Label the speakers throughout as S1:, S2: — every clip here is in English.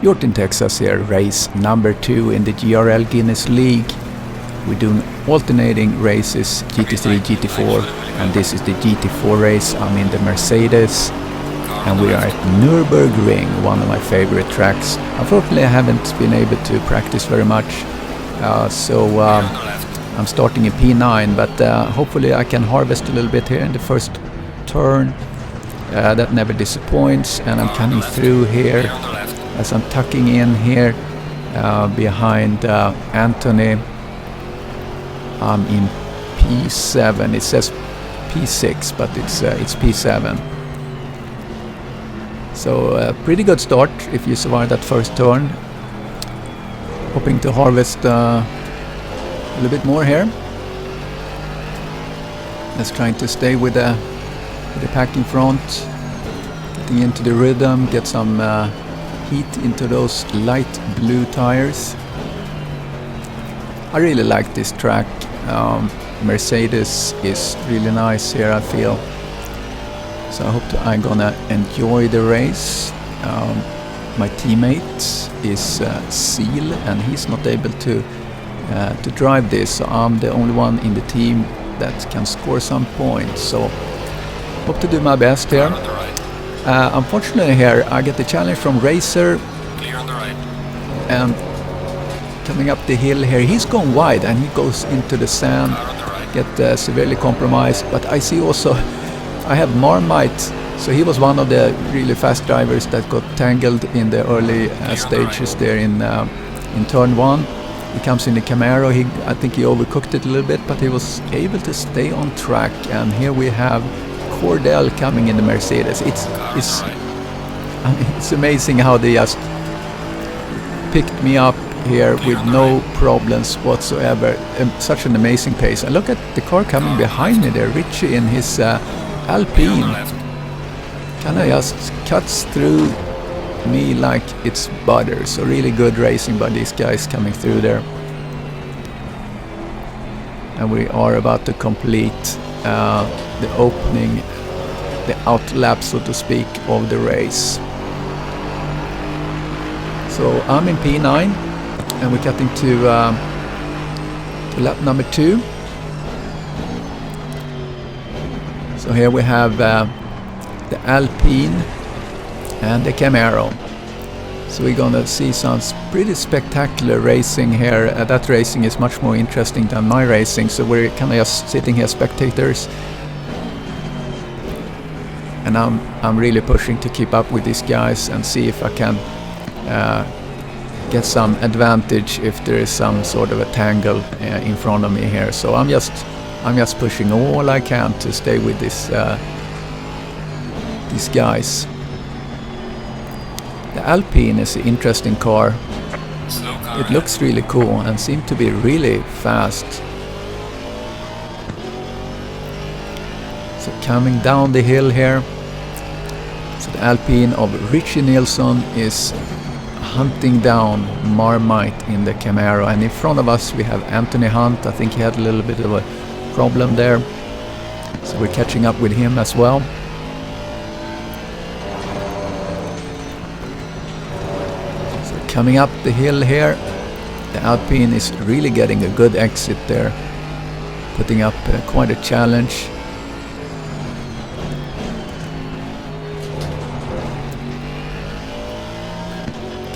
S1: York, Texas here, race number 2 in the GRL Guinness League. We're doing alternating races, GT3, GT4, and this is the GT4 race. I'm in the Mercedes, and we are at Nurburgring, one of my favorite tracks. Unfortunately, I haven't been able to practice very much, so I'm starting in P9, but hopefully I can harvest a little bit here in the first turn. That never disappoints, and I'm coming through here as I'm tucking in here behind Anthony. I'm in P7. It says P6, but it's P7. So pretty good start if you survive that first turn. Hoping to harvest a little bit more here. Just trying to stay with the pack in front, getting into the rhythm, get some heat into those light blue tires. I really like this track. Mercedes is really nice here, I feel. So I hope I'm gonna enjoy the race. My teammate is Seal, and he's not able to drive this, so I'm the only one in the team that can score some points. So hope to do my best here. Unfortunately here I get the challenge from Racer, and coming up the hill here he's going wide and he goes into the sand, get severely compromised. But I see also I have Marmite, so he was one of the really fast drivers that got tangled in the early stages there in turn 1. He comes in the Camaro. I think he overcooked it a little bit, but he was able to stay on track. And here we have Cordell coming in the Mercedes. It's amazing how they just picked me up here with no problems whatsoever. Such an amazing pace. And look at the car coming behind me there. Richie in his Alpine kind of just cuts through me like it's butter. So really good racing by these guys coming through there. And we are about to complete the opening, the outlap, so to speak, of the race. So I'm in P9, and we're cutting to lap number 2. So here we have the Alpine and the Camaro. So we're gonna see some pretty spectacular racing here. That racing is much more interesting than my racing, so we're kind of just sitting here spectators. And I'm really pushing to keep up with these guys and see if I can get some advantage if there is some sort of a tangle in front of me here. So I'm just pushing all I can to stay with these guys. The Alpine is an interesting car. It looks really cool and seems to be really fast. So coming down the hill here. So the Alpine of Richie Nilsson is hunting down Marmite in the Camaro, and in front of us we have Anthony Hunt. I think he had a little bit of a problem there, so we're catching up with him as well. So coming up the hill here, the Alpine is really getting a good exit there, putting up quite a challenge.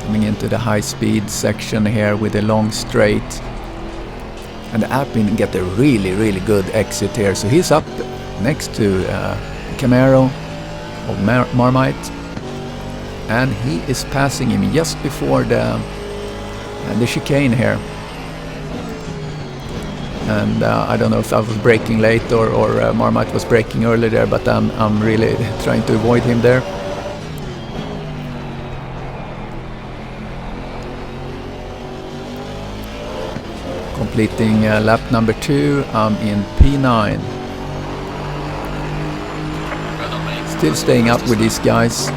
S1: Coming into the high-speed section here with a long straight, and the Alpine get a really good exit here. So he's up next to the Camaro of Marmite, and he is passing him just before the chicane here. And I don't know if I was braking late or Marmite was braking early there, but I'm really trying to avoid him there. Completing lap number 2, I'm in P9. Still staying up with these guys.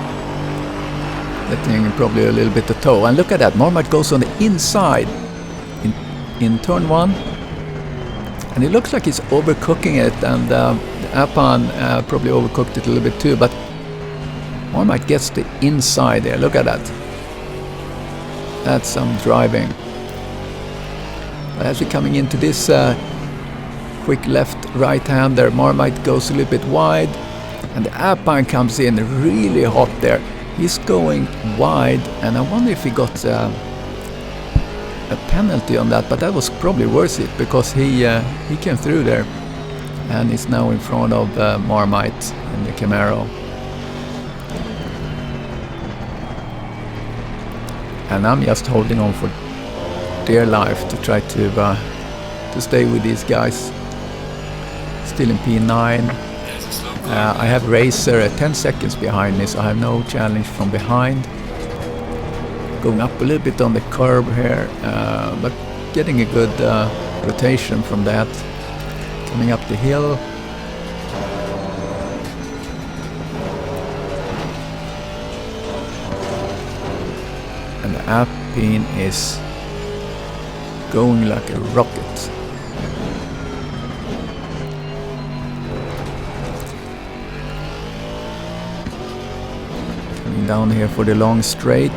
S1: Getting probably a little bit of tow. And look at that, Marmite goes on the inside in turn 1. And it looks like he's overcooking it, and the Alpine probably overcooked it a little bit too, but Marmite gets the inside there. Look at that. That's some driving. But as we're coming into this quick left-right hander, Marmite goes a little bit wide, and the Alpine comes in really hot there. He's going wide, and I wonder if he got a penalty on that, but that was probably worth it because he came through there, and he's now in front of Marmite in the Camaro. And I'm just holding on for dear life to try to stay with these guys. Still in P9. I have Racer 10 seconds behind me, so I have no challenge from behind. Going up a little bit on the curb here, but getting a good rotation from that. Coming up the hill. And the Alpine is going like a rocket. Coming down here for the long straight.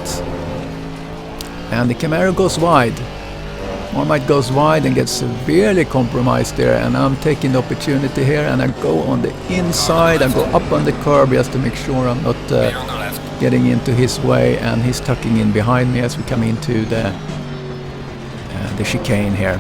S1: And the Camaro goes wide. Marmite goes wide and gets severely compromised there, and I'm taking the opportunity here, and I go on the inside and go up on the curb just to make sure I'm not getting into his way, and he's tucking in behind me as we come into the chicane here.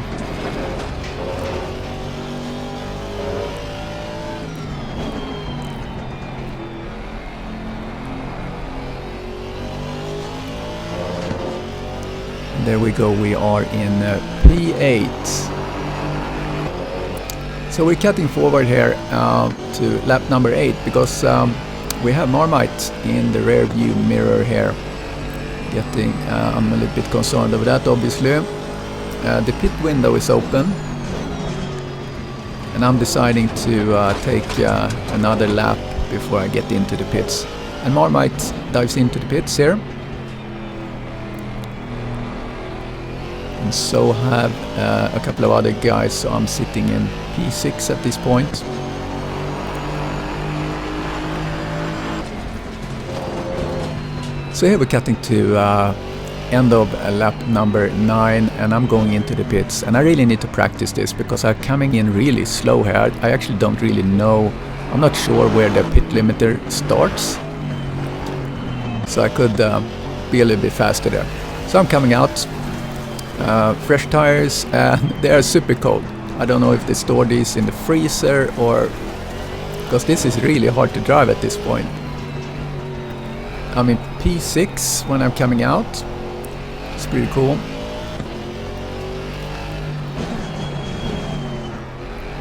S1: There we go, we are in P8. So we're cutting forward here to lap number 8 because we have Marmite in the rear view mirror here. I'm a little bit concerned over that, obviously. The pit window is open, and I'm deciding to take another lap before I get into the pits. And Marmite dives into the pits here. And so have a couple of other guys, so I'm sitting in P6 at this point. So here we're cutting to end of lap number 9, and I'm going into the pits, and I really need to practice this because I'm coming in really slow here. I actually don't really know, I'm not sure where the pit limiter starts, so I could be a little bit faster there. So I'm coming out. Fresh tires, and they are super cold. I don't know if they store these in the freezer or because this is really hard to drive at this point. I'm in P6 when I'm coming out. It's pretty cool.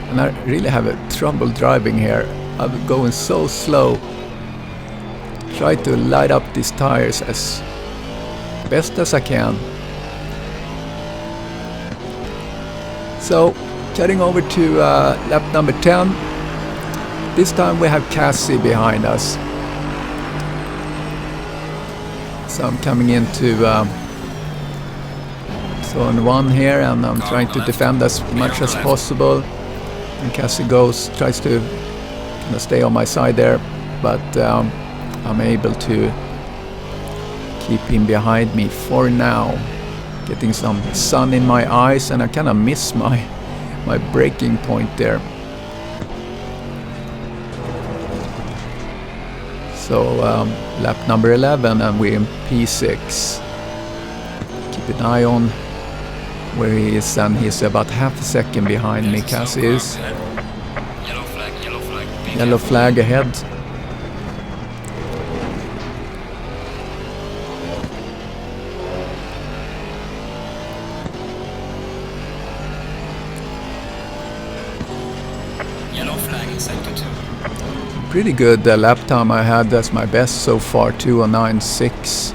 S1: And I really have a trouble driving here. I'm going so slow. Try to light up these tires as best as I can. So, cutting over to lap number 10. This time we have Cassie behind us. So I'm coming into zone 1 here, and I'm trying to defend as much as possible. And Cassie tries to kind of stay on my side there, but I'm able to keep him behind me for now. Getting some sun in my eyes, and I kind of miss my braking point there. So lap number 11, and we're in P6. Keep an eye on where he is, and he's about half a second behind me. Cassie is. Yellow flag ahead. Pretty good lap time I had. That's my best so far, 2:09.6.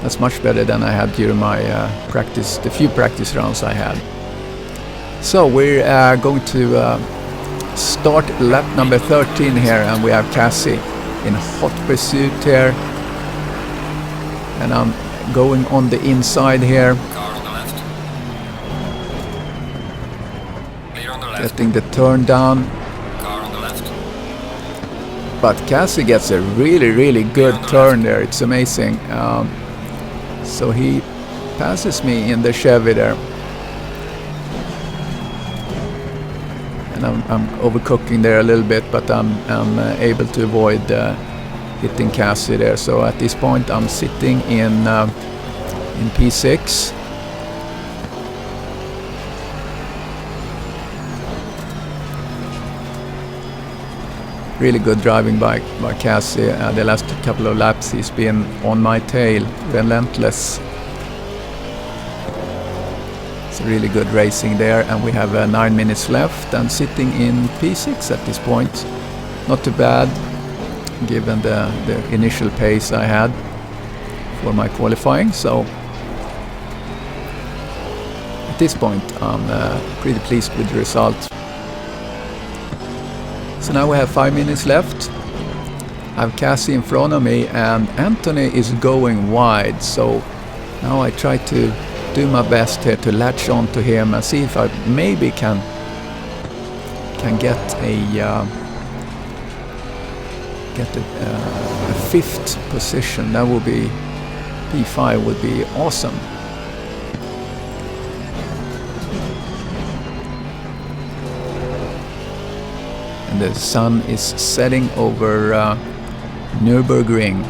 S1: That's much better than I had during my the few practice rounds I had. So we're going to start lap number 13 here, and we have Cassie in hot pursuit here. And I'm going on the inside here.
S2: Car on the left. Clear on the left.
S1: Getting the turn down. But Cassie gets a really good turn there. It's amazing. So he passes me in the Chevy there. And I'm overcooking there a little bit, but I'm able to avoid hitting Cassie there. So at this point I'm sitting in P6. Really good driving by Cassie. The last couple of laps he's been on my tail, relentless. It's really good racing there, and we have 9 minutes left and sitting in P6 at this point. Not too bad given the initial pace I had for my qualifying, so at this point I'm pretty pleased with the result. So now we have 5 minutes left. I have Cassie in front of me and Anthony is going wide, so now I try to do my best here to latch on to him and see if I maybe can get a fifth position. That would be P5 would be awesome. And the sun is setting over Nurburgring.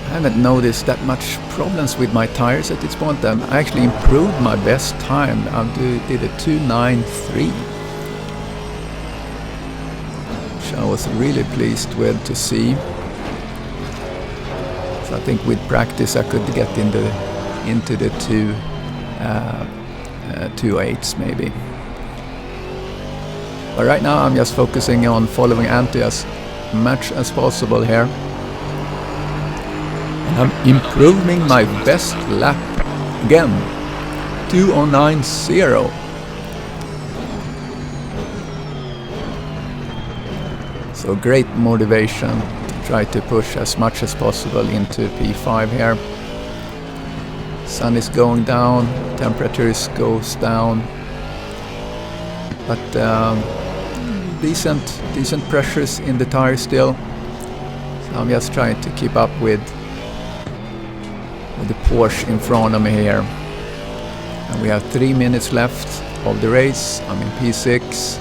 S1: I haven't noticed that much problems with my tires at this point. I actually improved my best time. I did a 2:9.3, which I was really pleased with to see. So I think with practice I could get into the 2.8s maybe. But right now I'm just focusing on following Antti as much as possible here. I'm improving my best lap again, 2:09.0. So great motivation to try to push as much as possible into P5 here. Sun is going down, temperatures goes down, but decent pressures in the tire still. So I'm just trying to keep up with the Porsche in front of me here. And we have 3 minutes left of the race. I'm in P6.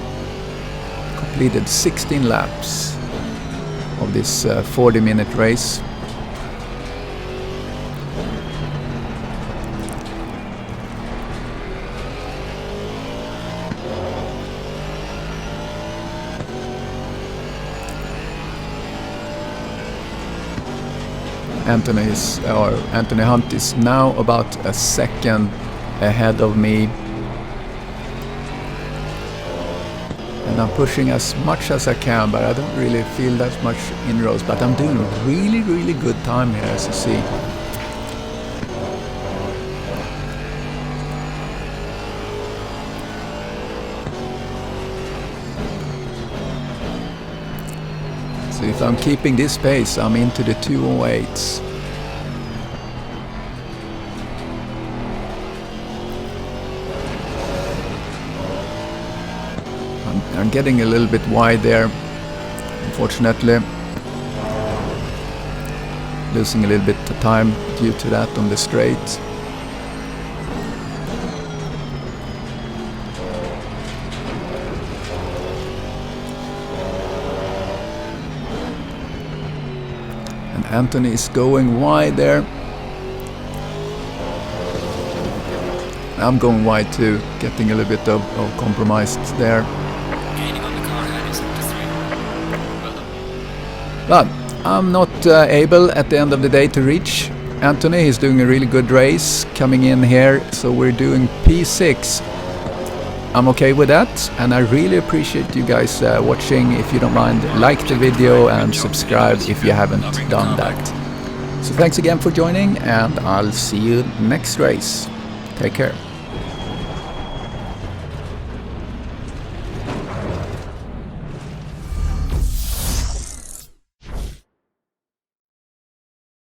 S1: Completed 16 laps of this 40-minute race. Anthony Hunt is now about a second ahead of me, and I'm pushing as much as I can, but I don't really feel that much inroads, but I'm doing a really good time here, as you see. So if I'm keeping this pace, I'm into the 2:08s. I'm getting a little bit wide there, unfortunately. Losing a little bit of time due to that on the straight. Anthony is going wide there. I'm going wide too, getting a little bit of compromised there.
S2: Gaining on the car ahead is up to 3.
S1: But I'm not able at the end of the day to reach Anthony. He's doing a really good race coming in here, so we're doing P6. I'm okay with that, and I really appreciate you guys watching. If you don't mind, like the video and subscribe if you haven't done that. So thanks again for joining, and I'll see you next race. Take care.